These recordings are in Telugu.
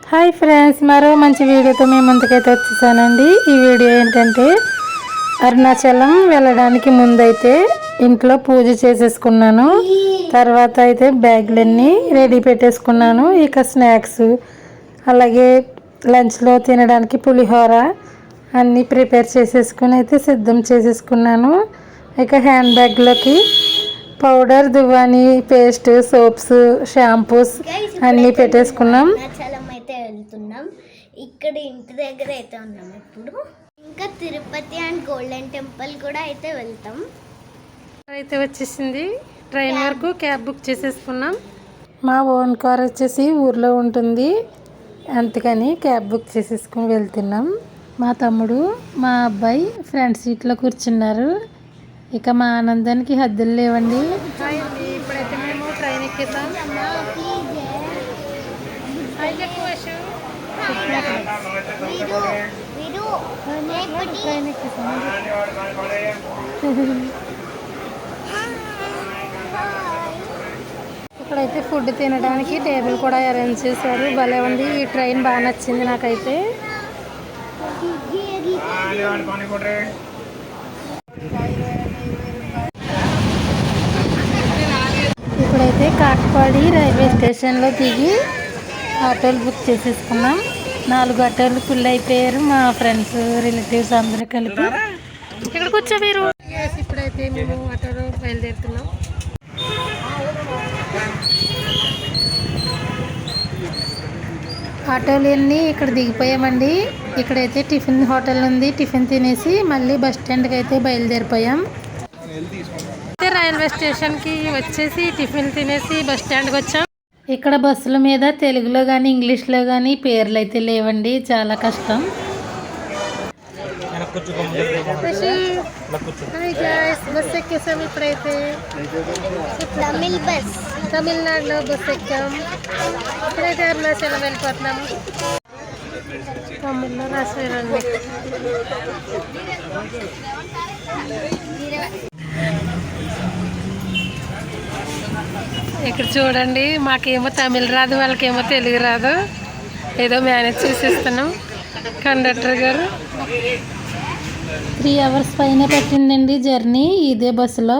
హాయ్ ఫ్రెండ్స్, మరో మంచి వీడియోతో మేము ముందుకైతే వచ్చేసానండి. ఈ వీడియో ఏంటంటే అరుణాచలం వెళ్ళడానికి ముందైతే ఇంట్లో పూజ చేసేసుకున్నాను. తర్వాత అయితే బ్యాగులన్నీ రెడీ పెట్టేసుకున్నాను. ఇక స్నాక్స్ అలాగే లంచ్లో తినడానికి పులిహోర అన్నీ ప్రిపేర్ చేసేసుకుని అయితే సిద్ధం చేసేసుకున్నాను. ఇక హ్యాండ్ బ్యాగ్లోకి పౌడర్, దువ్వాని పేస్ట్, సోప్స్, షాంపూస్ అన్నీ పెట్టేసుకున్నాం. అయితే వెళ్తున్నాం. ఇక్కడ ఇంటి దగ్గర అయితే ఉన్నాం. ఇప్పుడు ఇంకా తిరుపతి అండ్ గోల్డెన్ టెంపుల్ కూడా అయితే వెళ్తాం. అయితే వచ్చేసింది. ట్రైన్ వరకు క్యాబ్ బుక్ చేసేసుకున్నాం. మా ఓన్ కార్ వచ్చేసి ఊర్లో ఉంటుంది, అందుకని క్యాబ్ బుక్ చేసేసుకుని వెళ్తున్నాం. మా తమ్ముడు, మా అబ్బాయి ఫ్రంట్ సీట్లో కూర్చున్నారు. ఇక మా ఆనందానికి హద్దులు లేవండి. ఇప్పుడైతే మేము ట్రైన్ ఎక్కేసాం. ఇక్కడైతే ఫుడ్ తినడానికి టేబుల్ కూడా అరేంజ్ చేశారు. భలే ఉంది. ఈ ట్రైన్ బాగా నచ్చింది నాకైతే. ఇప్పుడైతే కాట్పాడి రైల్వే స్టేషన్లో దిగి ఆటోలు బుక్ చేసేసుకున్నాం. 4 ఆటోలు ఫుల్ అయిపోయారు. మా ఫ్రెండ్స్, రిలేటివ్స్ అందరూ కలిపి ఇక్కడ కూర్చోవేరు. ఇప్పుడైతే మేము ఆటోలో బయలుదేరుతున్నాం. ఆటోలు అన్నీ ఇక్కడ దిగిపోయామండి. ఇక్కడైతే టిఫిన్ హోటల్ ఉంది. టిఫిన్ తినేసి మళ్ళీ బస్ స్టాండ్కి అయితే బయలుదేరిపోయాం. రైల్వే స్టేషన్కి వచ్చేసి టిఫిన్ తినేసి బస్ స్టాండ్కి వచ్చాం. ఇక్కడ బస్సుల మీద తెలుగులో కానీ ఇంగ్లీష్లో కానీ పేర్లు అయితే లేవండి, చాలా కష్టం. బస్ ఎక్కేసాం. ఇప్పుడైతే తమిళనాడులో బస్ ఎక్కాం. ఇప్పుడైతే అరుణాచలం వెళ్ళిపోతున్నాము. తమిళ్లో రాసేరండి. ఇక్కడ చూడండి, మాకేమో తమిళ రాదు, వాళ్ళకేమో తెలుగు రాదు. ఏదో మేనేజ్ చేసేస్తున్నాం. కండక్టర్ గారు 3 అవర్స్ పైన పట్టిందండి జర్నీ ఇదే బస్సులో.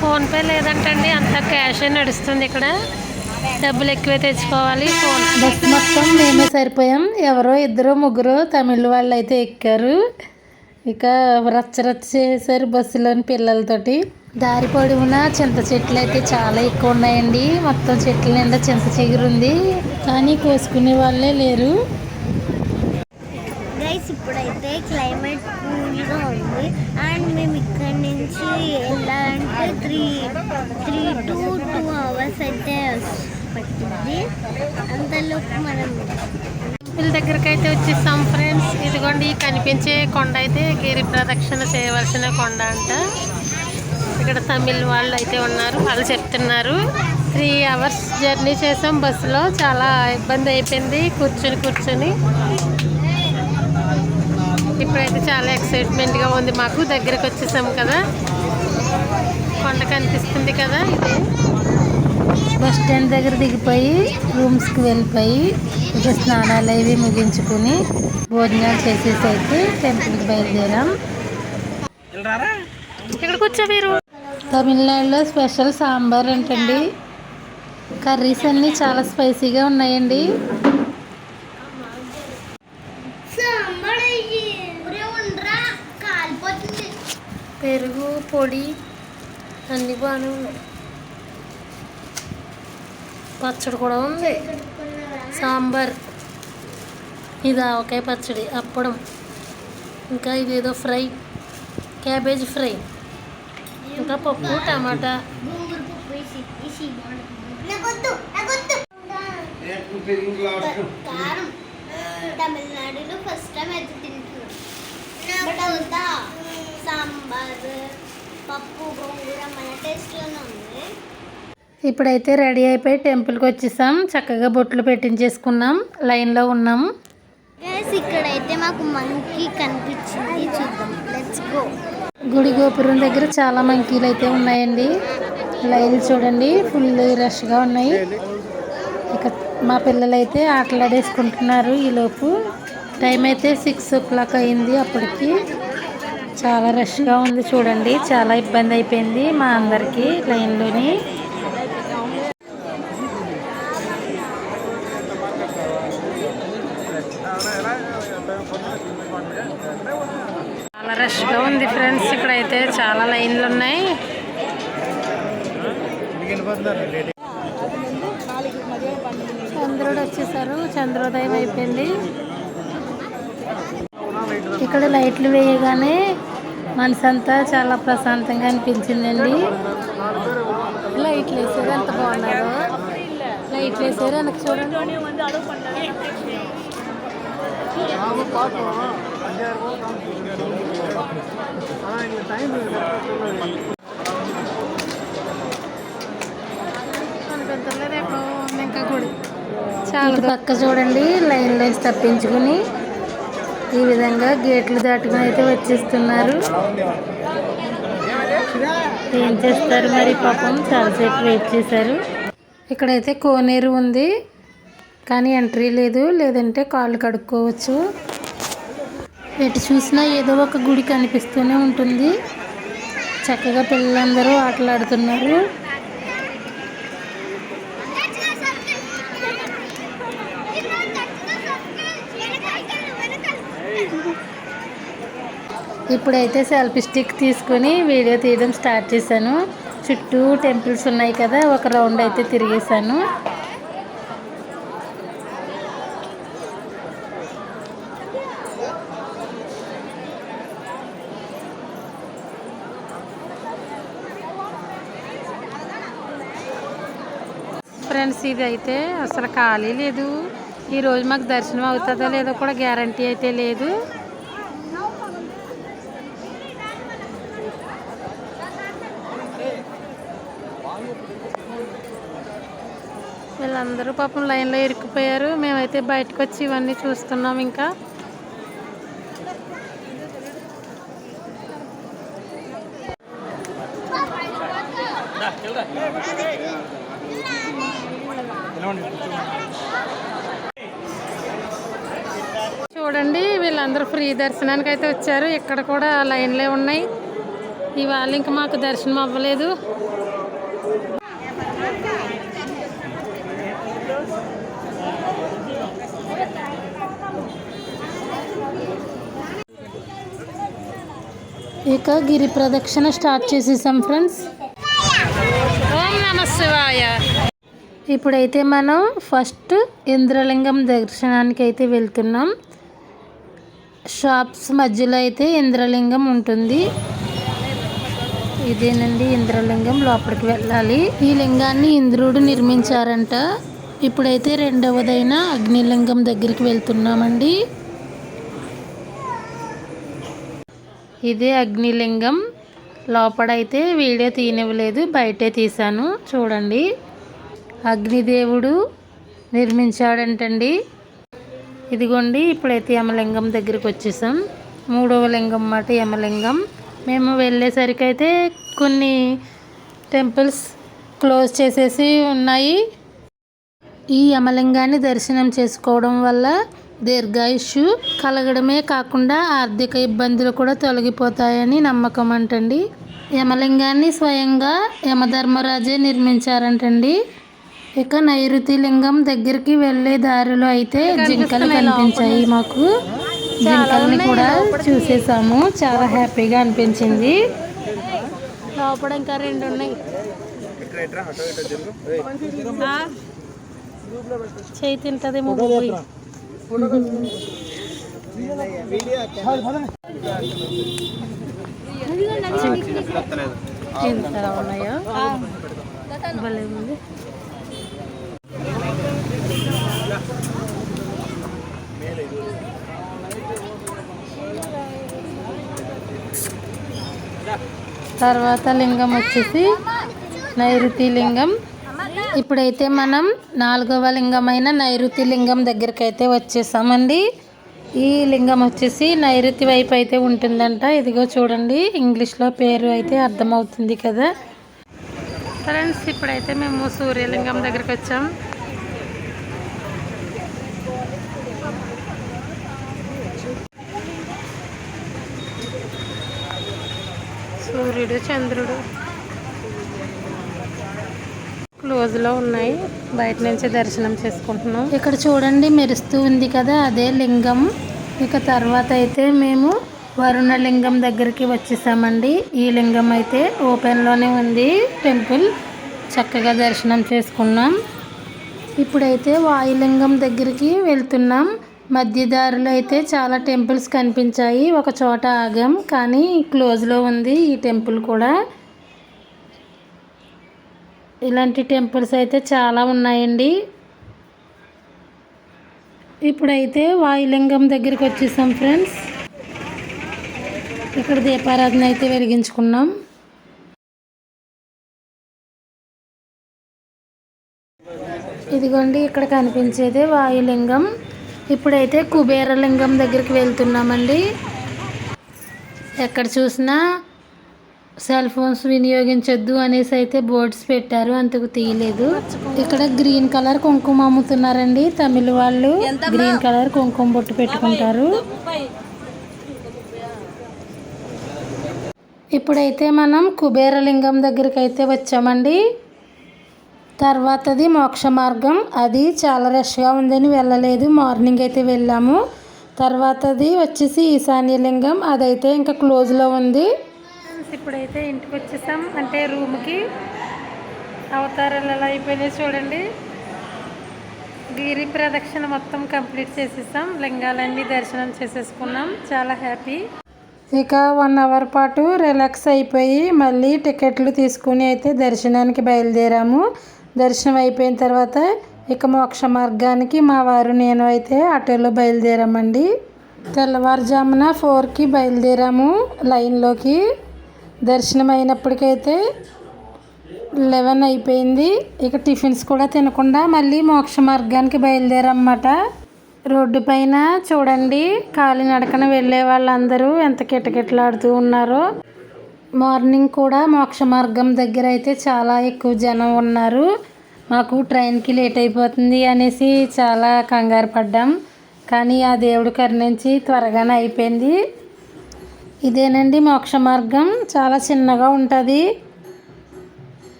ఫోన్పే లేదంటండి, అంతా క్యాషే నడుస్తుంది. ఇక్కడ డబ్బులు ఎక్కువే తెచ్చుకోవాలి. బస్సు మొత్తం మేమే సరిపోయాం. ఎవరో 2, 3 తమిళ వాళ్ళు అయితే ఎక్కారు. ఇక రచ్చరచ్చ చేశారు బస్సులోని పిల్లలతోటి. దారి పొడవునా చింత చెట్లు అయితే చాలా ఎక్కువ ఉన్నాయండి. మొత్తం చెట్ల నిండా చింత చిగురుంది, కానీ కోసుకునే వాళ్ళే లేరు. గైస్, ఇప్పుడైతే క్లైమేట్ కూల్గా ఉంది. అండ్ మేము ఇక్కడ నుంచి వెళ్ళాలంటే 3 to 2 hours అయితే పట్టింది. అంతలోపు మనం టెంపుల్ దగ్గరికి అయితే వచ్చేస్తాం ఫ్రెండ్స్. ఇదిగోండి, కనిపించే కొండ అయితే గిరి ప్రదక్షిణ చేయవలసిన కొండ అంట. ఇక్కడ తమిళ్ వాళ్ళు అయితే ఉన్నారు, వాళ్ళు చెప్తున్నారు. 3 అవర్స్ జర్నీ చేసాం బస్సులో. చాలా ఇబ్బంది అయిపోయింది కూర్చొని. ఇప్పుడైతే చాలా ఎక్సైట్మెంట్గా ఉంది మాకు. దగ్గరికి వచ్చేసాం కదా, కొండ కనిపిస్తుంది కదా. బస్ స్టాండ్ దగ్గర దిగిపోయి రూమ్స్కి వెళ్ళిపోయి ఇక స్నానాలు అవి ముగించుకుని భోజనాలు చేసేసి అయితే టెంపుల్కి బయలుదేరాం. ఇక్కడ కూర్చోవేరు. తమిళనాడులో స్పెషల్ సాంబార్ అంటండి. కర్రీస్ అన్నీ చాలా స్పైసీగా ఉన్నాయండి. పెరుగు, పొడి అన్నీ బాగానే ఉన్నాయి. పచ్చడి కూడా ఉంది. సాంబార్, ఇది ఆవకాయ పచ్చడి, అప్పడం, ఇంకా ఇదేదో ఫ్రై, క్యాబేజ్ ఫ్రై, ఇంకా పప్పు, టమాటా. తమిళనాడులో ఫస్ట్ టైం అయితే తింటున్నాం. సాంబార్, పప్పు, గోంగూర మన టేస్ట్లోనే ఉంది. ఇప్పుడైతే రెడీ అయిపోయి టెంపుల్కి వచ్చేసాం. చక్కగా బొట్లు పెట్టించేసుకున్నాం. లైన్లో ఉన్నాం. ఇక్కడైతే మాకు మంకీ కనిపించింది, చూద్దాం. Let's go. గుడి గోపురం దగ్గర చాలా మంకీలు అయితే ఉన్నాయండి. లైన్ చూడండి, ఫుల్ రష్గా ఉన్నాయి. ఇక మా పిల్లలైతే ఆటలాడేసుకుంటున్నారు. ఈలోపు టైం అయితే 6 o'clock అయింది. అప్పటికి చాలా రష్గా ఉంది చూడండి. చాలా ఇబ్బంది అయిపోయింది మా అందరికీ లైన్లోని. చాలా రష్గా ఉంది ఫ్రెండ్స్. ఇక్కడైతే చాలా లైన్లు ఉన్నాయి. చంద్రుడు వచ్చేసారు. చంద్రోదయం అయిపోయింది. ఇక్కడ లైట్లు వేయగానే మనసంతా చాలా ప్రశాంతంగా అనిపించిందండి. లైట్లు వేసారు, ఎంత బాగున్నారు. లైట్లు వేసారు, వెనక్కి చూడండి. ఇంకా గుడి చాలా పక్క చూడండి. లైన్లో వేసి తప్పించుకుని ఈ విధంగా గేట్లు దాటుకుని అయితే వచ్చేస్తున్నారు. ఏం చేస్తారు మరి పాపం, చాలాసేపు వెయిట్ చేశారు. ఇక్కడైతే కోనేరు ఉంది కానీ ఎంట్రీ లేదు, లేదంటే కాళ్ళు కడుక్కోవచ్చు. ఎటు చూసినా ఏదో ఒక గుడి కనిపిస్తూనే ఉంటుంది. చక్కగా పిల్లలందరూ ఆటలాడుతున్నారు. ఇప్పుడైతే సెల్ఫీ స్టిక్ తీసుకొని వీడియో తీయడం స్టార్ట్ చేశాను. చుట్టూ టెంపుల్స్ ఉన్నాయి కదా, ఒక రౌండ్ అయితే తిరిగేశాను. ఫ్రెండ్స్ ఇది అయితే అసలు ఖాళీ లేదు. ఈరోజు మాకు దర్శనం అవుతుందో లేదో కూడా గ్యారంటీ అయితే లేదు. వీళ్ళందరూ పాపం లైన్లో ఇరుక్కుపోయారు. మేమైతే బయటకు వచ్చి ఇవన్నీ చూస్తున్నాం. ఇంకా చూడండి వీళ్ళందరూ ఫ్రీ దర్శనానికి అయితే వచ్చారు. ఇక్కడ కూడా లైన్లే ఉన్నాయి. ఇవాళ ఇంకా మాకు దర్శనం అవ్వలేదు. ఇక గిరి ప్రదక్షిణ స్టార్ట్ చేసేసాం ఫ్రెండ్స్. ఓం నమః శివాయ. ఇప్పుడైతే మనం ఫస్ట్ ఇంద్రలింగం దర్శనానికి అయితే వెళ్తున్నాం. షాప్స్ మధ్యలో అయితే ఇంద్రలింగం ఉంటుంది. ఇదేనండి ఇంద్రలింగం. లోపలికి వెళ్ళాలి. ఈ లింగాన్ని ఇంద్రుడు నిర్మించారంట. ఇప్పుడైతే రెండవదైన అగ్నిలింగం దగ్గరికి వెళ్తున్నామండి. ఇదే అగ్నిలింగం. లోపడైతే వీడియో తీయనివ్వలేదు, బయటే తీశాను. చూడండి అగ్నిదేవుడు నిర్మించాడంటండి. ఇదిగోండి ఇప్పుడైతే యమలింగం దగ్గరికి వచ్చేసాం. మూడవ లింగం మాట యమలింగం. మేము వెళ్ళేసరికి అయితే కొన్ని టెంపుల్స్ క్లోజ్ చేసేసి ఉన్నాయి. ఈ యమలింగాన్ని దర్శనం చేసుకోవడం వల్ల దీర్ఘాయుష్యు కలగడమే కాకుండా ఆర్థిక ఇబ్బందులు కూడా తొలగిపోతాయని నమ్మకం అంటండి. యమలింగాన్ని స్వయంగా యమధర్మరాజే నిర్మించారంటండి. ఇక నైరుతి లింగం దగ్గరికి వెళ్ళే దారిలో అయితే జింకలు కనిపించాయి. మాకు జింకల్ని కూడా చూసేసాము. చాలా హ్యాపీగా అనిపించింది. లోపల ఇంకా 2 ఉన్నాయి. చేయి తింటదేమో. ఎంత ఉన్నాయో భలే ఉంది. తర్వాత లింగం వచ్చేసి నైరుతి లింగం. ఇప్పుడైతే మనం 4వ లింగమైన నైరుతి లింగం దగ్గరికి అయితే వచ్చేసామండి. ఈ లింగం వచ్చేసి నైరుతి వైపు అయితే ఉంటుందంట. ఇదిగో చూడండి ఇంగ్లీష్లో పేరు అయితే అర్థమవుతుంది కదా ఫ్రెండ్స్. ఇప్పుడైతే మేము సూర్యలింగం దగ్గరికి వచ్చాం. సూర్యుడు చంద్రుడు క్లోజ్లో ఉన్నాయి. బయట నుంచి దర్శనం చేసుకుంటున్నాం. ఇక్కడ చూడండి మెరుస్తూ ఉంది కదా, అదే లింగం. ఇక తర్వాత అయితే మేము వరుణ లింగం దగ్గరికి వచ్చేసామండి. ఈ లింగం అయితే ఓపెన్లోనే ఉంది టెంపుల్. చక్కగా దర్శనం చేసుకున్నాం. ఇప్పుడైతే వాయులింగం దగ్గరికి వెళ్తున్నాం. మధ్యదారిలో అయితే చాలా టెంపుల్స్ కనిపించాయి. ఒక చోట ఆగాం, కానీ క్లోజ్లో ఉంది ఈ టెంపుల్ కూడా. ఇలాంటి టెంపుల్స్ అయితే చాలా ఉన్నాయండి. ఇప్పుడైతే వాయులింగం దగ్గరికి వచ్చేసాం ఫ్రెండ్స్. ఇక్కడ దీపారాధన అయితే వెలిగించుకున్నాం. ఇదిగోండి ఇక్కడ కనిపించేదే వాయులింగం. ఇప్పుడైతే కుబేరలింగం దగ్గరికి వెళ్తున్నామండి. ఎక్కడ చూసినా సెల్ ఫోన్స్ వినియోగించొద్దు అనేసి అయితే బోర్డ్స్ పెట్టారు, అంతకు తీయలేదు. ఇక్కడ గ్రీన్ కలర్ కుంకుమ అమ్ముతున్నారండి. తమిళ వాళ్ళు గ్రీన్ కలర్ కుంకుమ బొట్టు పెట్టుకుంటారు. ఇప్పుడైతే మనం కుబేరలింగం దగ్గరికి అయితే వచ్చామండి. తర్వాతది మోక్ష మార్గం. అది చాలా రష్గా ఉందని వెళ్ళలేదు. మార్నింగ్ అయితే వెళ్ళాము. తర్వాతది వచ్చేసి ఈశాన్యలింగం. అదైతే ఇంకా క్లోజ్లో ఉంది. ఇప్పుడైతే ఇంటికి వచ్చేసాం, అంటే రూమ్కి. అవతారాలు ఎలా అయిపోయినాయి చూడండి. గిరి ప్రదక్షిణ మొత్తం కంప్లీట్ చేసేసాం. లింగాలన్నీ దర్శనం చేసేసుకున్నాం. చాలా హ్యాపీ. ఇక 1 అవర్ పాటు రిలాక్స్ అయిపోయి మళ్ళీ టికెట్లు తీసుకుని అయితే దర్శనానికి బయలుదేరాము. దర్శనం అయిపోయిన తర్వాత ఇక మోక్ష మార్గానికి మా వారు నేను అయితే ఆటోలో బయలుదేరామండి. తెల్లవారుజామున 4కి బయలుదేరాము లైన్లోకి. దర్శనం అయినప్పటికైతే 11 అయిపోయింది. ఇక టిఫిన్స్ కూడా తినకుండా మళ్ళీ మోక్ష మార్గానికి బయలుదేరన్నమాట. రోడ్డు పైన చూడండి కాలినడకన వెళ్ళే వాళ్ళందరూ ఎంత కిటకిటలాడుతూ ఉన్నారో. మార్నింగ్ కూడా మోక్ష మార్గం దగ్గర అయితే చాలా ఎక్కువ జనం ఉన్నారు. మాకు ట్రైన్కి లేట్ అయిపోతుంది అనేసి చాలా కంగారు పడ్డాం, కానీ ఆ దేవుడి కరుణించి త్వరగానే అయిపోయింది. ఇదేనండి మోక్ష మార్గం. చాలా చిన్నగా ఉంటుంది.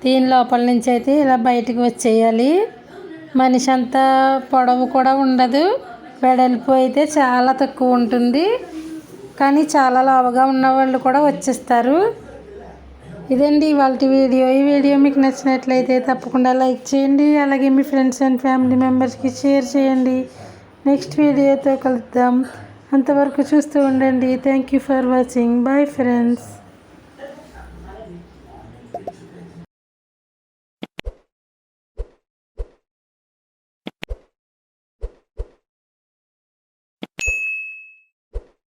దీని లోపల నుంచి అయితే ఇలా బయటికి వచ్చేయాలి. మనిషి అంత పొడవు కూడా ఉండదు, వెడల్పు అయితే చాలా తక్కువ ఉంటుంది. కానీ చాలా లావుగా ఉన్న వాళ్ళు కూడా వచ్చేస్తారు. ఇదండి ఇవాళ వీడియో. ఈ వీడియో మీకు నచ్చినట్లయితే తప్పకుండా లైక్ చేయండి. అలాగే మీ ఫ్రెండ్స్ అండ్ ఫ్యామిలీ మెంబర్స్కి షేర్ చేయండి. నెక్స్ట్ వీడియోతో కలుద్దాం. అంతవరకు చూస్తూ ఉండండి. Thank you for watching. Bye friends.